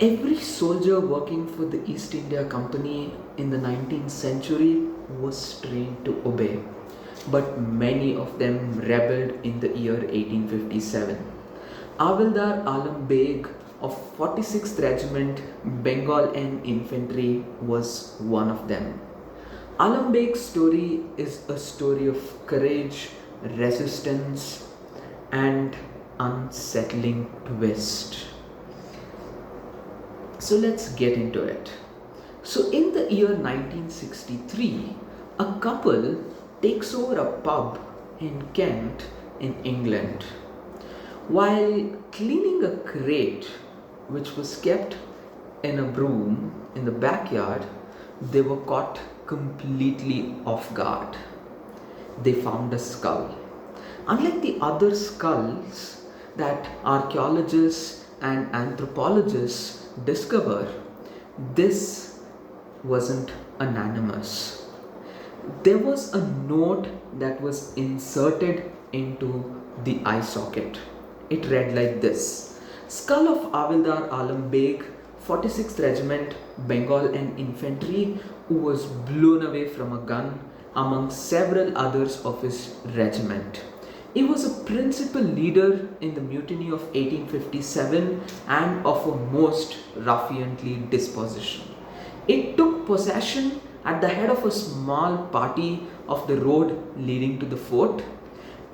Every soldier working for the East India Company in the 19th century was trained to obey, but many of them rebelled in the year 1857. Havildar Alam Beg of 46th Regiment Bengal and Infantry was one of them. Alam Beg's story is a story of courage, resistance, and unsettling twist. So let's get into it. So in the year 1963, a couple takes over a pub in Kent in England. While cleaning a crate which was kept in a broom in the backyard, they were caught completely off guard. They found a skull. Unlike the other skulls that archaeologists and anthropologists discover, this wasn't anonymous. There was a note that was inserted into the eye socket. It read like this: Skull of Havildar Alam Beg, 46th Regiment, Bengal and Infantry, who was blown away from a gun among several others of his regiment. He was a principal leader in the mutiny of 1857 and of a most ruffianly disposition. It took possession at the head of a small party of the road leading to the fort,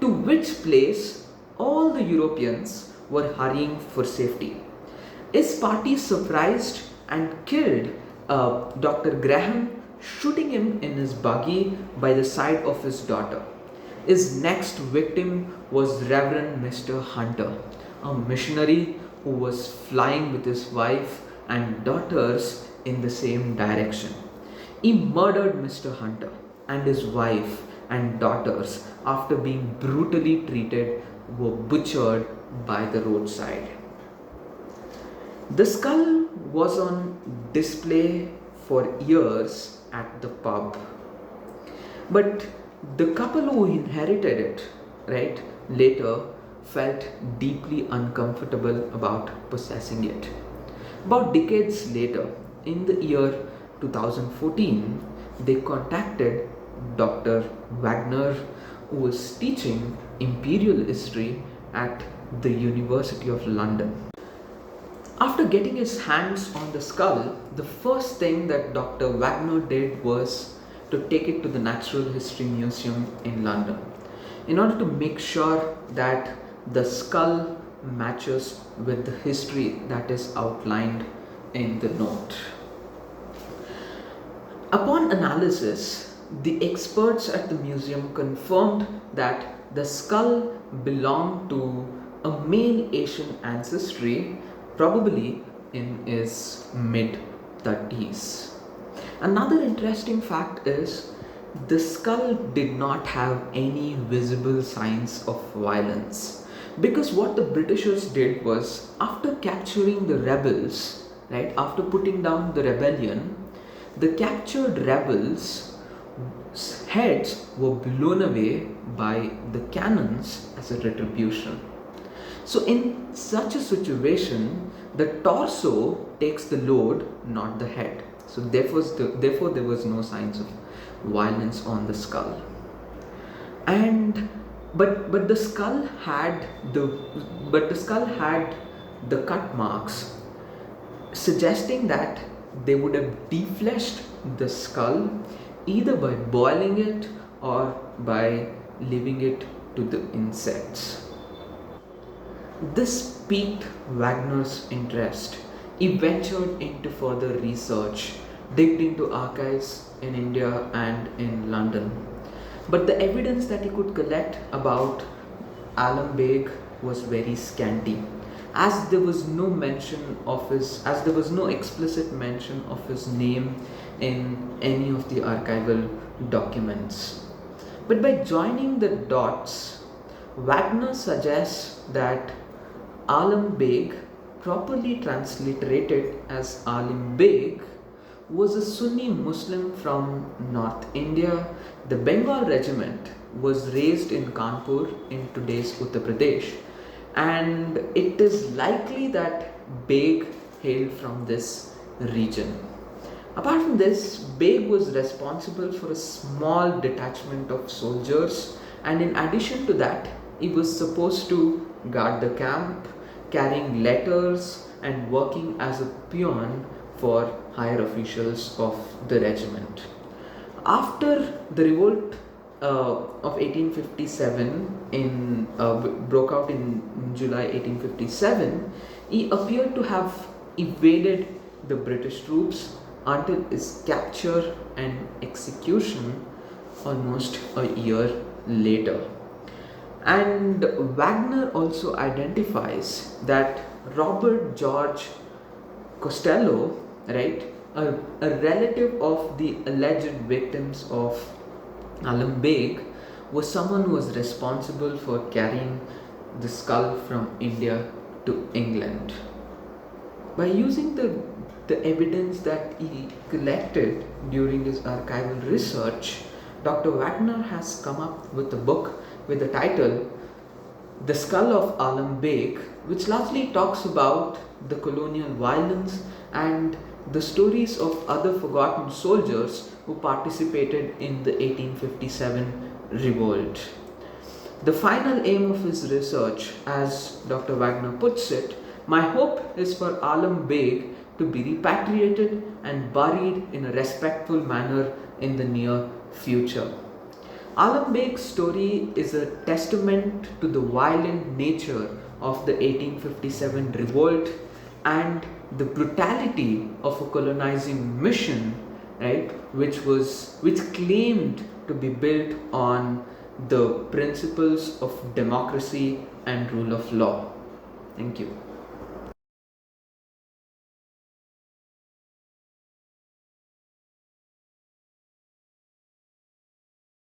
to which place all the Europeans were hurrying for safety. His party surprised and killed Dr. Graham, shooting him in his buggy by the side of his daughter. His next victim was Reverend Mr. Hunter, a missionary who was flying with his wife and daughters in the same direction. He murdered Mr. Hunter and his wife and daughters after being brutally treated, were butchered by the roadside. The skull was on display for years at the pub. But the couple who inherited it, later felt deeply uncomfortable about possessing it. About decades later, in the year 2014, they contacted Dr. Wagner, who was teaching imperial history at the University of London. After getting his hands on the skull, the first thing that Dr. Wagner did was to take it to the Natural History Museum in London in order to make sure that the skull matches with the history that is outlined in the note. Upon analysis, the experts at the museum confirmed that the skull belonged to a male Asian ancestry, probably in his mid-30s. Another interesting fact is the skull did not have any visible signs of violence, because what the Britishers did was, after capturing the rebels, after putting down the rebellion, the captured rebels' heads were blown away by the cannons as a retribution. So in such a situation, the torso takes the load, not the head. So therefore there was no signs of violence on the skull. But the skull had the cut marks, suggesting that they would have defleshed the skull either by boiling it or by leaving it to the insects. This piqued Wagner's interest. He ventured into further research, digged into archives in India and in London. But the evidence that he could collect about Alam Beg was very scanty, as there was no explicit mention of his name in any of the archival documents. But by joining the dots, Wagner suggests that Alam Beg, properly transliterated as Alim Beg, was a Sunni Muslim from North India. The Bengal regiment was raised in Kanpur in today's Uttar Pradesh, and it is likely that Beg hailed from this region. Apart from this, Beg was responsible for a small detachment of soldiers, and in addition to that, he was supposed to guard the camp, carrying letters, and working as a peon for higher officials of the regiment. After the revolt of 1857 broke out in July 1857, he appeared to have evaded the British troops until his capture and execution almost a year later. And Wagner also identifies that Robert George Costello, right, a relative of the alleged victims of Alam Beg, was someone who was responsible for carrying the skull from India to England. By using the evidence that he collected during his archival research, Dr. Wagner has come up with a book with the title The Skull of Alam Beg, which largely talks about the colonial violence and the stories of other forgotten soldiers who participated in the 1857 revolt. The final aim of his research, as Dr. Wagner puts it, my hope is for Alam Beg to be repatriated and buried in a respectful manner in the near future. Alam Beg's story is a testament to the violent nature of the 1857 revolt and the brutality of a colonizing mission, right, which claimed to be built on the principles of democracy and rule of law. Thank you.